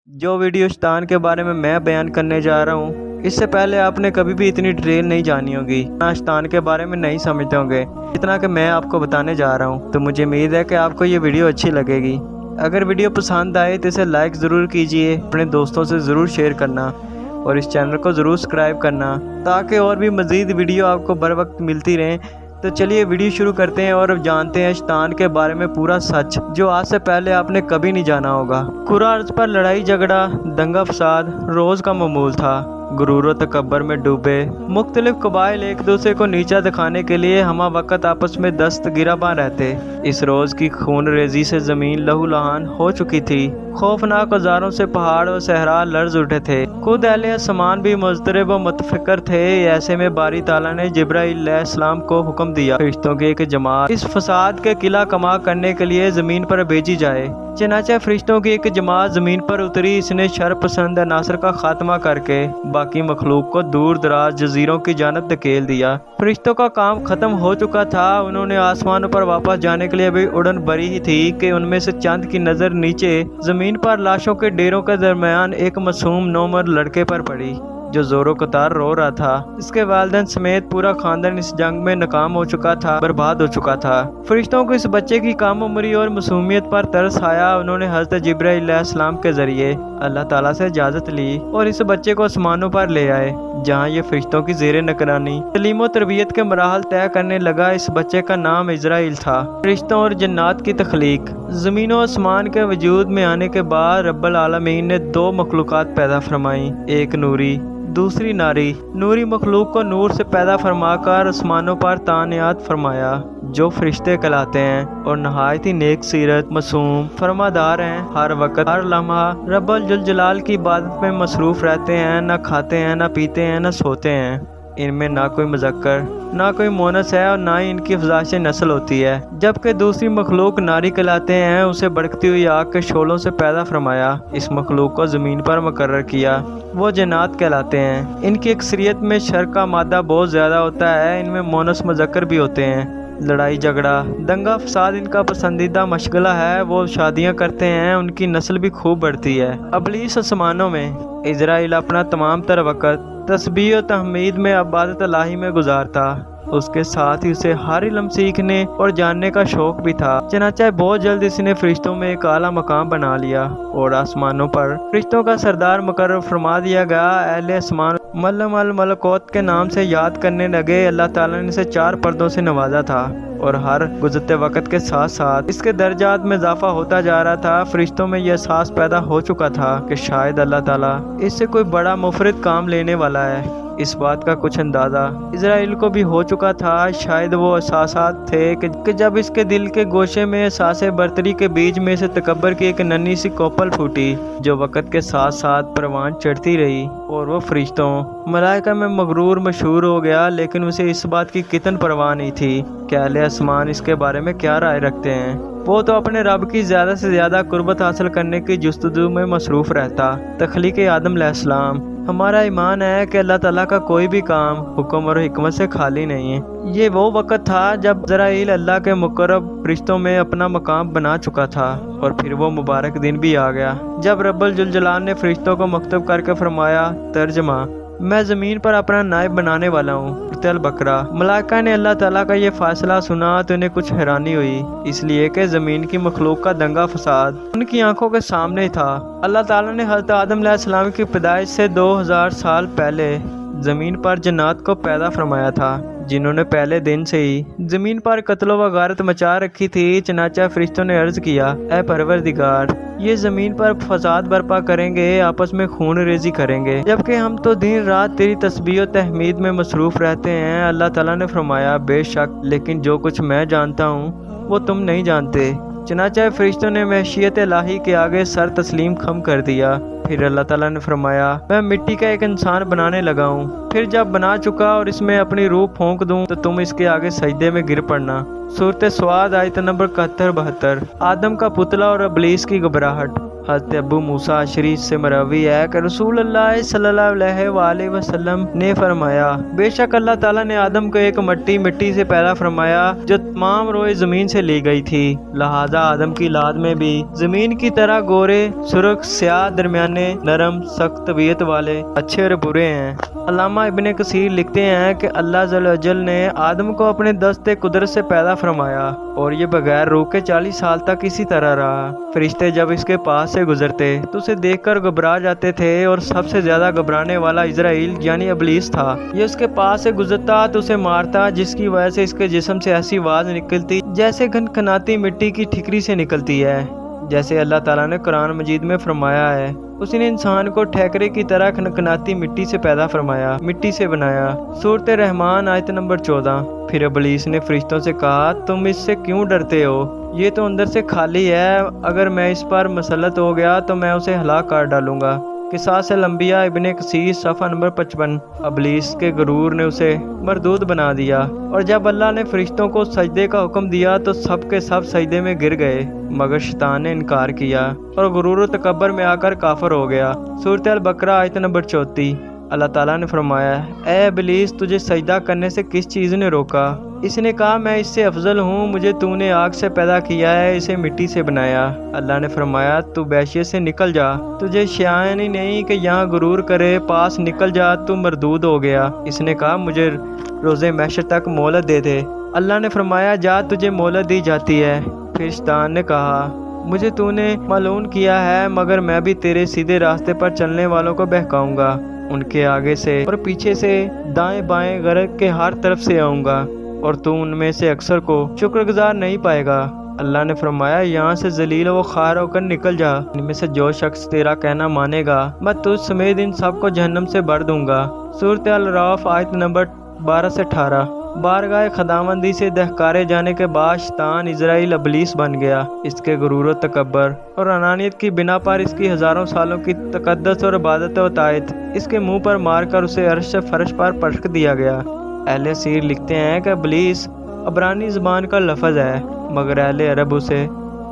जो वीडियो शैतान के बारे में मैं बयान करने जा रहा हूँ, इससे पहले आपने कभी भी इतनी डिटेल नहीं जानी होगी, ना शैतान के बारे में नहीं समझते होंगे जितना कि मैं आपको बताने जा रहा हूँ। तो मुझे उम्मीद है कि आपको ये वीडियो अच्छी लगेगी। अगर वीडियो पसंद आए तो इसे लाइक ज़रूर कीजिए, अपने दोस्तों से ज़रूर शेयर करना और इस चैनल को ज़रूर सब्सक्राइब करना ताकि और भी मज़ीद वीडियो आपको बर वक्त मिलती रहें। तो चलिए वीडियो शुरू करते हैं और जानते हैं शैतान के बारे में पूरा सच, जो आज से पहले आपने कभी नहीं जाना होगा। कुरान अर्ज़ पर लड़ाई झगड़ा, दंगा फसाद रोज़ का मामूल था। गुरूर व तकब्बर में डूबे मुख्तलिफ कबाइल एक दूसरे को नीचा दिखाने के लिए हमा वक्त आपस में दस्तगिराबां रहते। इस रोज़ की खून रेजी से ज़मीन लहू लहान हो चुकी थी। खौफनाक औजारों से पहाड़ व सहरा लर्ज उठे थे। खुद अहले आसमान भी मुज़तरब व मुतफ़िक्र थे। ऐसे में बारी ताला ने जिब्राईल अलैहिस्सलाम को हुक्म दिया, फरिश्तों की एक जमात इस फसाद के किला कमा करने के लिए ज़मीन पर भेजी जाए। चनाचे फरिश्तों की एक जमात ज़मीन पर उतरी। इसने शर पसंद अनासर का खात्मा करके बाकी मखलूक को दूर दराज जजीरों की जानब धकेल दिया। फरिश्तों का काम खत्म हो चुका था। उन्होंने आसमानों पर वापस जाने के लिए भी उड़न भरी ही थी कि उनमें से चंद की नज़र नीचे ज़मीन पर लाशों के ढेरों के दरमियान एक मासूम नौमर लड़के पर पड़ी जो जोरों कतार रो रहा था। इसके वालिदैन समेत पूरा खानदान इस जंग में नाकाम हो चुका था, बर्बाद हो चुका था। फरिश्तों को इस बच्चे की कम उम्री और मासूमियत पर तरस आया। उन्होंने हज़रत जिब्राईल अलैहिस्सलाम के जरिए अल्लाह ताला से इजाज़त ली और इस बच्चे को आसमानों पर ले आए, जहाँ ये फरिश्तों की ज़ेरे निगरानी तलीम व तरबियत के मराहल तय करने लगा। इस बच्चे का नाम इज़राइल था। फरिश्तों और जन्नात की तख्लीक। ज़मीन व आसमान के वजूद में आने के बाद रब्बुल आलमीन ने दो मखलूक़ात पैदा फरमाई, एक नूरी दूसरी नारी। नूरी मखलूक को नूर से पैदा फरमाकर आसमानों पर तानियात फरमाया, जो फरिश्ते कहलाते हैं और नहायत ही नेक सीरत मासूम फरमादार हैं। हर वक्त हर लम्हा रब्बुल जुल जलाल की इबादत में मसरूफ़ रहते हैं। न खाते हैं, न पीते हैं, न सोते हैं। इनमें ना कोई मुज़क्कर ना कोई मोनस है और ना ही इनकी अफज़ाइश नस्ल होती है। जबकि दूसरी मखलूक नारी कहलाते हैं, उसे भड़कती हुई आग के शोलों से पैदा फरमाया। इस मखलूक को ज़मीन पर मुकर्रर किया, वो जन्नात कहलाते हैं। इनकी अक्सरियत में शर का मादा बहुत ज़्यादा होता है। इनमें मोनस मुज़क्कर भी होते हैं। लड़ाई झगड़ा दंगा फसाद इनका पसंदीदा मशगला है। वो शादियां करते हैं, उनकी नस्ल भी खूब बढ़ती है। अबलीस आसमानों में। इज़राइल अपना तमाम तर वक़्त तस्बीह और तहमीद में इबादत इलाही में गुजारता। उसके साथ ही उसे हर इल्म सीखने और जानने का शौक भी था। चनाचा बहुत जल्द इसने फरिश्तों में एक आला मकाम बना लिया और आसमानों पर फरिश्तों का सरदार मुकर्रर फरमा दिया गया। अहले आसमान मल्लम अल मलकोत के नाम से याद करने लगे। अल्लाह ताला ने इसे 4 पर्दों से नवाजा था और हर गुज़रते वक़्त के साथ साथ इसके दर्जात में इजाफा होता जा रहा था। फरिश्तों में यह एहसास पैदा हो चुका था कि शायद अल्लाह ताला इससे कोई बड़ा मुफरिद काम लेने वाला है। इस बात का कुछ अंदाज़ा इज़राइल को भी हो चुका था। शायद वो एहसासात थे कि जब इसके दिल के गोशे में एहसास बरतरी के बीज में से तकब्बर की एक नन्ही सी कोपल फूटी, जो वक़्त के साथ साथ परवान चढ़ती रही और वो फरिश्तों मलाइका में मगरूर मशहूर हो गया। लेकिन उसे इस बात की कितन परवाह नहीं थी कि अहले आसमान इसके बारे में क्या राय रखते हैं। वो तो अपने रब की ज़्यादा से ज़्यादा कुर्बत हासिल करने की जुस्तजू में मसरूफ़ रहता। तख्लीक आदम अलैहिस्सलाम। हमारा ईमान है कि अल्लाह ताला का कोई भी काम हुक्म और हिकमत से खाली नहीं है। ये वो वक़्त था जब इज़राइल अल्लाह के मुकर्रब फरिश्तों में अपना मकाम बना चुका था और फिर वो मुबारक दिन भी आ गया जब रब्बुल जुल जलाल ने फरिश्तों को मख्तब करके फरमाया, तर्जमा, मैं ज़मीन पर अपना नायब बनाने वाला हूँ। तल बकरा। मलाइका ने अल्लाह ताला का ये फ़ैसला सुना तो उन्हें कुछ हैरानी हुई, इसलिए कि ज़मीन की मखलूक का दंगा फसाद उनकी आंखों के सामने ही था। अल्लाह ताला ने हज़रत आदम अलैहिस्सलाम की पैदाइश से 2000 साल पहले ज़मीन पर जन्नात को पैदा फरमाया था, जिन्होंने पहले दिन से ही ज़मीन पर कत्लो व गारत मचा रखी थी। चनाचा फरिश्तों ने अर्ज़ किया, ए परवरदिगार, ये ज़मीन पर फसाद बर्पा करेंगे, आपस में खून रेजी करेंगे, जबकि हम तो दिन रात तेरी तस्बीह और तहमीद में मसरूफ़ रहते हैं। अल्लाह ताला ने फरमाया, बेशक, लेकिन जो कुछ मैं जानता हूँ वो तुम नहीं जानते। चनाचा फरिश्तों ने महशियत इलाही के आगे सर तस्लीम खम कर दिया। फिर अल्लाह ताला ने फरमाया, मैं मिट्टी का एक इंसान बनाने लगा हूँ। फिर जब बना चुका और इसमें अपनी रूह फूंक दूँ तो तुम इसके आगे सजदे में गिर पड़ना। सूरत स्वाद आयत नंबर 71-72। आदम का पुतला और इब्लीस की घबराहट। حضرت ابو موسیٰ اشعری سے مروی ہے کہ رسول اللہ صلی اللہ علیہ وسلم نے فرمایا، بے شک اللہ تعالیٰ نے آدم کو ایک مٹی سے پیدا فرمایا جو تمام روئے زمین سے لی گئی تھی، لہذا آدم کی اولاد میں بھی زمین کی طرح گورے، سرخ، سیاہ، درمیانے، نرم، سخت طبیعت والے، اچھے اور برے ہیں۔ علامہ ابن کثیر لکھتے ہیں کہ اللہ ذو الجلال نے آدم کو اپنے دست قدرت سے پیدا فرمایا اور یہ بغیر روح کے 40 سال تک اسی طرح رہا۔ فرشتے جب اس کے پاس سے گزرتے تو اسے دیکھ کر گھبرا جاتے تھے اور سب سے زیادہ گھبرانے والا اسرائیل یعنی ابلیس تھا۔ یہ اس کے پاس سے گزرتا تو اسے مارتا، جس کی وجہ سے اس کے جسم سے ایسی آواز نکلتی جیسے کھنکھناتی مٹی کی ٹھیکری سے نکلتی ہے، جیسے اللہ تعالیٰ نے قرآن مجید میں فرمایا ہے، اس نے انسان کو ٹھیکرے کی طرح کھنکھناتی مٹی سے پیدا فرمایا، مٹی سے بنایا۔ سورۃ رحمان آیت نمبر 14۔ پھر ابلیس نے فرشتوں سے کہا، تم اس سے کیوں ڈرتے ہو؟ یہ تو اندر سے خالی ہے، اگر میں اس پر مسلط ہو گیا تو میں اسے ہلاک کر ڈالوں گا۔ قصاص الانبیاء ابن کثیر صفحہ نمبر 55۔ ابلیس کے غرور نے اسے مردود بنا دیا، اور جب اللہ نے فرشتوں کو سجدے کا حکم دیا تو سب کے سب سجدے میں گر گئے، مگر شیطان نے انکار کیا اور غرور و تکبر میں آ کر کافر ہو گیا۔ سورۃ البقرہ آیت نمبر 34۔ اللہ تعالیٰ نے فرمایا، اے ابلیس، تجھے سجدہ کرنے سے کس چیز نے روکا؟ اس نے کہا، میں اس سے افضل ہوں، مجھے تو نے آگ سے پیدا کیا ہے، اسے مٹی سے بنایا۔ اللہ نے فرمایا، تو بیشیت سے نکل جا، تجھے شیان ہی نہیں کہ یہاں غرور کرے، پاس نکل جا، تو مردود ہو گیا۔ اس نے کہا، مجھے روز محشر تک مہلت دے دے۔ اللہ نے فرمایا، جا، تجھے مہلت دی جاتی ہے۔ پھر شیطان نے کہا، مجھے تو نے ملعون کیا ہے، مگر میں بھی تیرے سیدھے راستے پر چلنے والوں کو بہکاؤں گا، ان کے آگے سے اور پیچھے سے، دائیں بائیں غرق کے ہر طرف سے آؤں گا، اور تو ان میں سے اکثر کو شکر گزار نہیں پائے گا۔ اللہ نے فرمایا، یہاں سے ذلیل و خوار ہو کر نکل جا، ان میں سے جو شخص تیرا کہنا مانے گا میں تجھ سمیت ان سب کو جہنم سے بھر دوں گا۔ سورۃ الاعراف آیت نمبر 12 سے 18۔ بارگاہ خداوندی سے دہکارے جانے کے بعد شیطان اسرائیل ابلیس بن گیا۔ اس کے غرور و تکبر اور انانیت کی بنا پر اس کی ہزاروں سالوں کی تقدس اور عبادت و اطاعت اس کے منہ پر مار کر اسے عرش سے فرش پر پٹک دیا گیا۔ اہل سیر لکھتے ہیں کہ ابلیس عبرانی زبان کا لفظ ہے، مگر اہل عرب اسے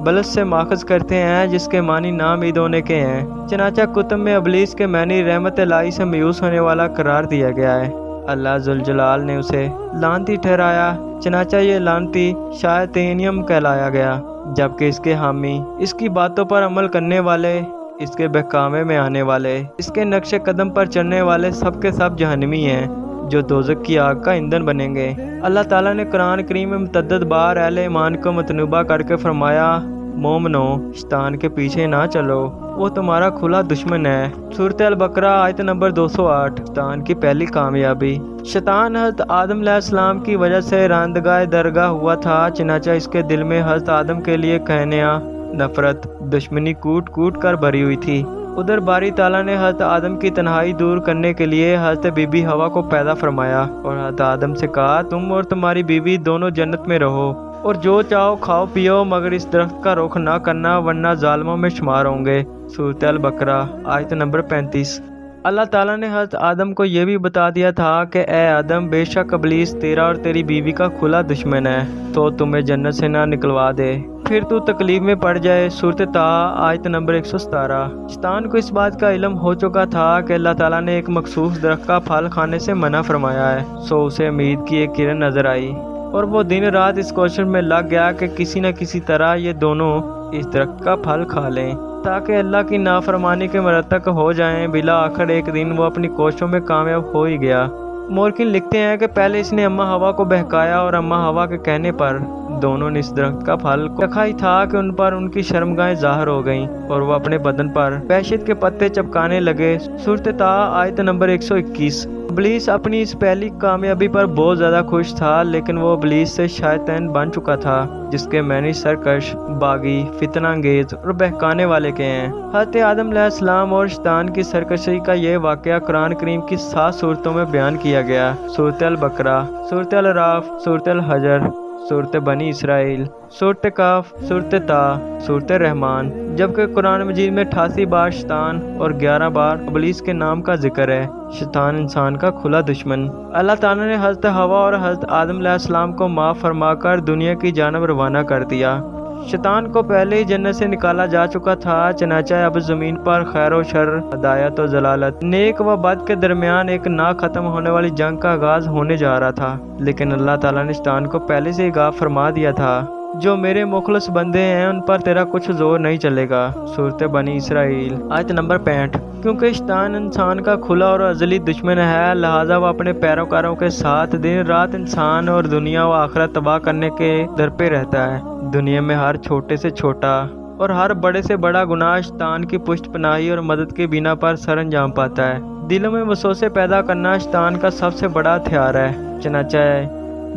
بلس سے ماخذ کرتے ہیں، جس کے معنی نامید ہونے کے ہیں۔ چنانچہ کتب میں ابلیس کے معنی رحمت الہی سے میوس ہونے والا قرار دیا گیا ہے۔ اللہ ذوالجلال نے اسے لعنتی ٹھہرایا، چنانچہ یہ لعنتی شیاطینیم کہلایا گیا، جبکہ اس کے حامی، اس کی باتوں پر عمل کرنے والے، اس کے بہکاوے میں آنے والے، اس کے نقش قدم پر چلنے والے سب کے سب جہنمی ہیں، جو دوزخ کی آگ کا ایندھن بنیں گے۔ اللہ تعالیٰ نے قرآن کریم میں متعدد بار اہل ایمان کو متنبہ کر کے فرمایا، مومنو، شیطان کے پیچھے نہ چلو، وہ تمہارا کھلا دشمن ہے۔ سورۃ البقرہ آیت نمبر 208۔ شیطان کی پہلی کامیابی۔ شیطان حضرت آدم علیہ السلام کی وجہ سے راندگاہ درگاہ ہوا تھا، چنانچہ اس کے دل میں حضرت آدم کے لیے کہنیاں، نفرت، دشمنی کوٹ کوٹ کر بھری ہوئی تھی۔ ادھر باری تعالیٰ نے حضرت آدم کی تنہائی دور کرنے کے لیے حضرت بی بی ہوا کو پیدا فرمایا اور حضرت آدم سے کہا، تم اور تمہاری بیوی دونوں جنت میں رہو اور جو چاہو کھاؤ پیو، مگر اس درخت کا رخ نہ کرنا ورنہ ظالموں میں شمار ہوں گے۔ سورۃ البقرہ آیت نمبر 35۔ اللہ تعالیٰ نے حضرت آدم کو یہ بھی بتا دیا تھا کہ اے آدم، بے شک ابلیس تیرا اور تیری بیوی کا کھلا دشمن ہے، تو تمہیں جنت سے نہ نکلوا دے، پھر تو تکلیف میں پڑ جائے۔ سورۃ طٰہٰ آیت نمبر 117۔ شیطان کو اس بات کا علم ہو چکا تھا کہ اللہ تعالیٰ نے ایک مخصوص درخت کا پھل کھانے سے منع فرمایا ہے، سو اسے امید کی ایک کرن نظر آئی اور وہ دن رات اس کوشش میں لگ گیا کہ کسی نہ کسی طرح یہ دونوں اس درخت کا پھل کھا لیں تاکہ اللہ کی نافرمانی کے مرتکب ہو جائیں۔ بلا آخر ایک دن وہ اپنی کوششوں میں کامیاب ہو ہی گیا۔ مورخین لکھتے ہیں کہ پہلے اس نے اماں ہوا کو بہکایا اور اماں ہوا کے کہنے پر دونوں نے اس درخت کا پھل چکھا ہی تھا کہ ان پر ان کی شرمگاہیں ظاہر ہو گئیں اور وہ اپنے بدن پر وحشت کے پتے چپکانے لگے۔ سورۃ طٰہٰ آیت نمبر 121۔ ابلیس اپنی اس پہلی کامیابی پر بہت زیادہ خوش تھا، لیکن وہ ابلیس سے شیطان بن چکا تھا، جس کے معنی سرکش، باغی، فتنہ انگیز اور بہکانے والے کے ہیں۔ حضرت آدم علیہ السلام اور شیطان کی سرکشی کا یہ واقعہ قرآن کریم کی 7 صورتوں میں بیان کیا گیا۔ سورۃ البقرہ، سورۃ الاعراف، سورۃ الحجر، سورۃ بنی اسرائیل، سورۃ کہف، سورۃ طٰہٰ، سورۃ رحمان، جبکہ قرآن مجید میں 88 بار شیطان اور 11 بار ابلیس کے نام کا ذکر ہے۔ شیطان انسان کا کھلا دشمن۔ اللہ تعالیٰ نے حضرت ہوا اور حضرت آدم علیہ السلام کو معاف فرما کر دنیا کی جانب روانہ کر دیا۔ शैतान को पहले ही जन्नत से निकाला जा चुका था, चनाचा अब ज़मीन पर खैर व शर, हदायत और जलालत, नेक व बद के दरमियान एक ना ख़त्म होने वाली जंग का आगाज़ होने जा रहा था। लेकिन अल्लाह ताला ने शैतान को पहले से ही आगाह फरमा दिया था, जो मेरे मुखलस बंदे हैं उन पर तेरा कुछ जोर नहीं चलेगा। सूरत बनी इसराइल आयत नंबर 65। क्योंकि शैतान इंसान का खुला और अजली दुश्मन है, लिहाजा वह अपने पैरोकारों के साथ दिन रात इंसान और दुनिया व आखिरत तबाह करने के दर पे रहता है। दुनिया में हर छोटे से छोटा और हर बड़े से बड़ा गुनाह शैतान की पुष्ट पनाही और मदद के बिना पर सर अंजाम पाता है। दिलों में वसवसे पैदा करना शैतान का सबसे बड़ा हथियार है। चनाचा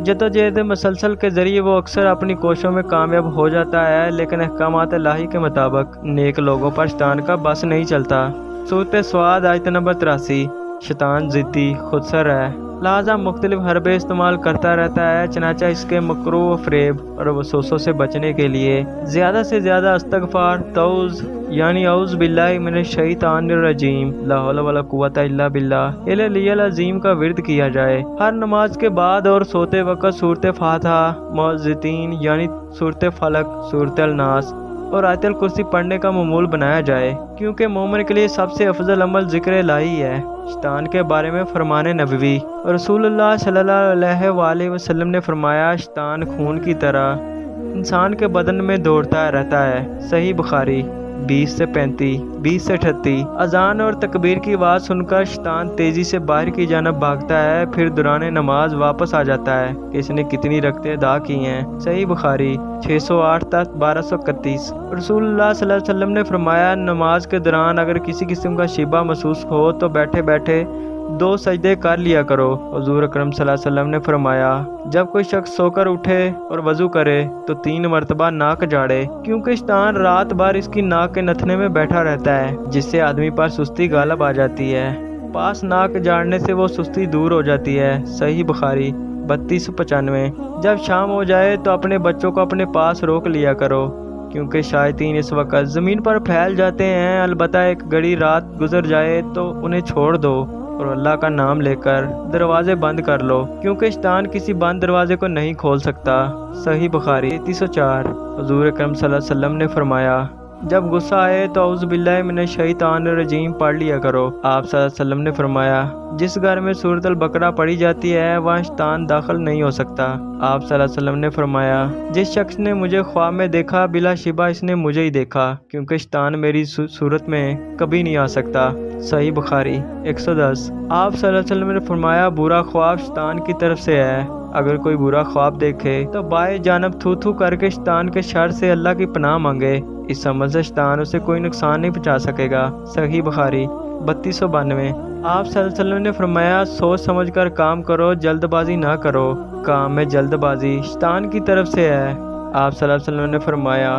जदोजहद मसलसल के जरिए वो अक्सर अपनी कोशिशों में कामयाब हो जाता है, लेकिन अहकामात इलाही के मुताबिक नेक लोगों पर शैतान का बस नहीं चलता। सूरत स्वाद आयत नंबर 83। शैतान ज़िद्दी खुदसर है, लिहाजा मुख्तलिफ हरबे इस्तेमाल करता रहता है। चनाचा इसके मकरू व फ़रेब और वसवसों से बचने के लिए ज़्यादा से ज़्यादा इस्तग़फ़ार, तौज़ यानी औज़ बिल्लाहि मिनश शैतानिर रजीम, ला हौला वला कुव्वता इल्ला बिल्लाह इल्लियल अज़ीम का विर्द किया जाए। हर नमाज के बाद और सोते वक़्त सूरत फ़ातिहा, मुअज़्ज़ितीन यानी सूरत फलक, सूरत अल-नास और आयतुल कुर्सी पढ़ने का मामूल बनाया जाए, क्योंकि मोमिन के लिए सबसे अफजल अमल ज़िक्र इलाही है। शैतान के बारे में फरमाने नबवी, रसूलुल्लाह सल्लल्लाहु अलैहि वसल्लम ने फरमाया, शैतान खून की तरह इंसान के बदन में दौड़ता रहता है। सही बुखारी 20 से 35, 20 से 38। अजान और तकबीर की आवाज़ सुनकर शैतान तेज़ी से बाहर की जानब भागता है, फिर दौरान नमाज वापस आ जाता है कि इसने कितनी रकतें अदा की हैं। सही बुखारी 608 तक 1231। रसूलुल्लाह सल्लल्लाहु अलैहि वसल्लम ने फरमाया, नमाज के दौरान अगर किसी किस्म का शिबा महसूस हो तो बैठे बैठे 2 सजदे कर लिया करो। हुज़ूर अकरम सल्लल्लाहु अलैहि वसल्लम ने फरमाया, जब कोई शख्स सोकर उठे और वज़ू करे तो 3 मरतबा नाक झाड़े, क्योंकि शैतान रात भर इसकी नाक के नथने में बैठा रहता है, जिससे आदमी पर सुस्ती गालब आ जाती है। पास नाक झाड़ने से वो सुस्ती दूर हो जाती है। सही बुखारी 3295। जब शाम हो जाए तो अपने बच्चों को अपने पास रोक लिया करो, क्योंकि शायतीन इस वक्त ज़मीन पर फैल जाते हैं। अलबत्ता एक घड़ी रात गुजर जाए तो उन्हें छोड़ दो और अल्लाह का नाम लेकर दरवाजे बंद कर लो, क्योंकि शैतान किसी बंद दरवाजे को नहीं खोल सकता। सही बुखारी 3304। हुज़ूर अकरम सल्लल्लाहु अलैहि वसल्लम ने फरमाया, जब गुस्सा आए तो औज़ु बिल्लाहि मिनश शैतानिर रजीम पढ़ लिया करो। आप सल्लल्लाहु अलैहि वसल्लम ने फरमाया, जिस घर में सूरत अल बकरा पढ़ी जाती है वहाँ शैतान दाखिल नहीं हो सकता। आप सल्लल्लाहु अलैहि वसल्लम ने फरमाया, जिस शख्स ने मुझे ख्वाब में देखा बिला शिबा इसने मुझे ही देखा, क्योंकि शैतान मेरी सूरत में कभी नहीं आ सकता। सही बुखारी 110। आप सल्लल्लाहु अलैहि वसल्लम ने फरमाया, बुरा ख्वाब शैतान की तरफ से है। अगर कोई बुरा ख्वाब देखे तो बाएं जानब थू थू करके शैतान के शर से अल्लाह की पनाह मांगे। इस अमल से शैतान उसे कोई नुकसान नहीं पहुंचा सकेगा। सही बुखारी 3292। आप सल्लल्लाहु अलैहि वसल्लम ने फरमाया, सोच समझ कर काम करो, जल्दबाजी ना करो। काम में जल्दबाजी शैतान की तरफ से है। आप सल्लल्लाहु अलैहि वसल्लम ने फरमाया,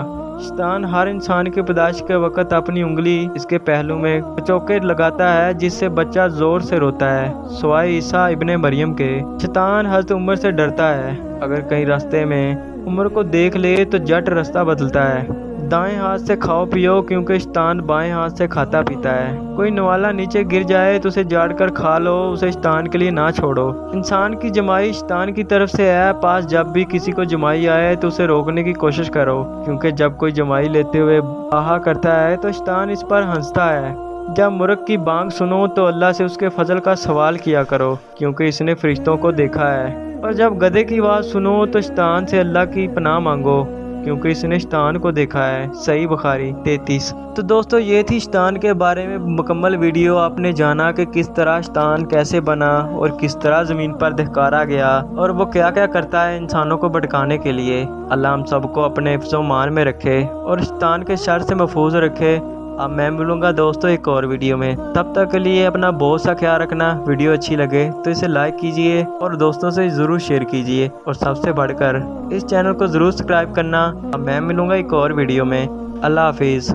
शैतान हर इंसान के पैदाइश के वक़्त अपनी उंगली इसके पहलू में चौके लगाता है, जिससे बच्चा जोर से रोता है, सवाए ईसा इब्ने मरियम के। शैतान हज़रत उमर से डरता है। अगर कहीं रास्ते में उमर को देख ले तो झट रास्ता बदलता है। दाएं हाथ से खाओ पियो, क्योंकि शैतान बाएं हाथ से खाता पीता है। कोई नवाला नीचे गिर जाए तो उसे जाड़ कर खा लो, उसे शैतान के लिए ना छोड़ो। इंसान की जमाई शैतान की तरफ से है। पास जब भी किसी को जमाई आए तो उसे रोकने की कोशिश करो, क्योंकि जब कोई जमाई लेते हुए आहा करता है तो शैतान इस पर हंसता है। जब मुर्ग की बांग सुनो तो अल्लाह से उसके फजल का सवाल किया करो, क्योंकि इसने फरिश्तों को देखा है। और जब गधे की आवाज़ सुनो तो शैतान से अल्लाह की पनाह मांगो, क्योंकि इसने शैतान को देखा है। सही बुखारी 33। तो दोस्तों ये थी शैतान के बारे में मुकम्मल वीडियो। आपने जाना कि किस तरह शैतान कैसे बना और किस तरह ज़मीन पर दहकारा गया और वो क्या क्या करता है इंसानों को भटकाने के लिए। अल्लाह हम सबको अपने हिफ्ज़ मान में रखे और शैतान के शर से महफूज रखे। अब मैं मिलूँगा दोस्तों एक और वीडियो में। तब तक के लिए अपना बहुत सा ख्याल रखना। वीडियो अच्छी लगे तो इसे लाइक कीजिए और दोस्तों से ज़रूर शेयर कीजिए, और सबसे बढ़कर इस चैनल को ज़रूर सब्सक्राइब करना। अब मैं मिलूँगा एक और वीडियो में। अल्लाह हाफिज़।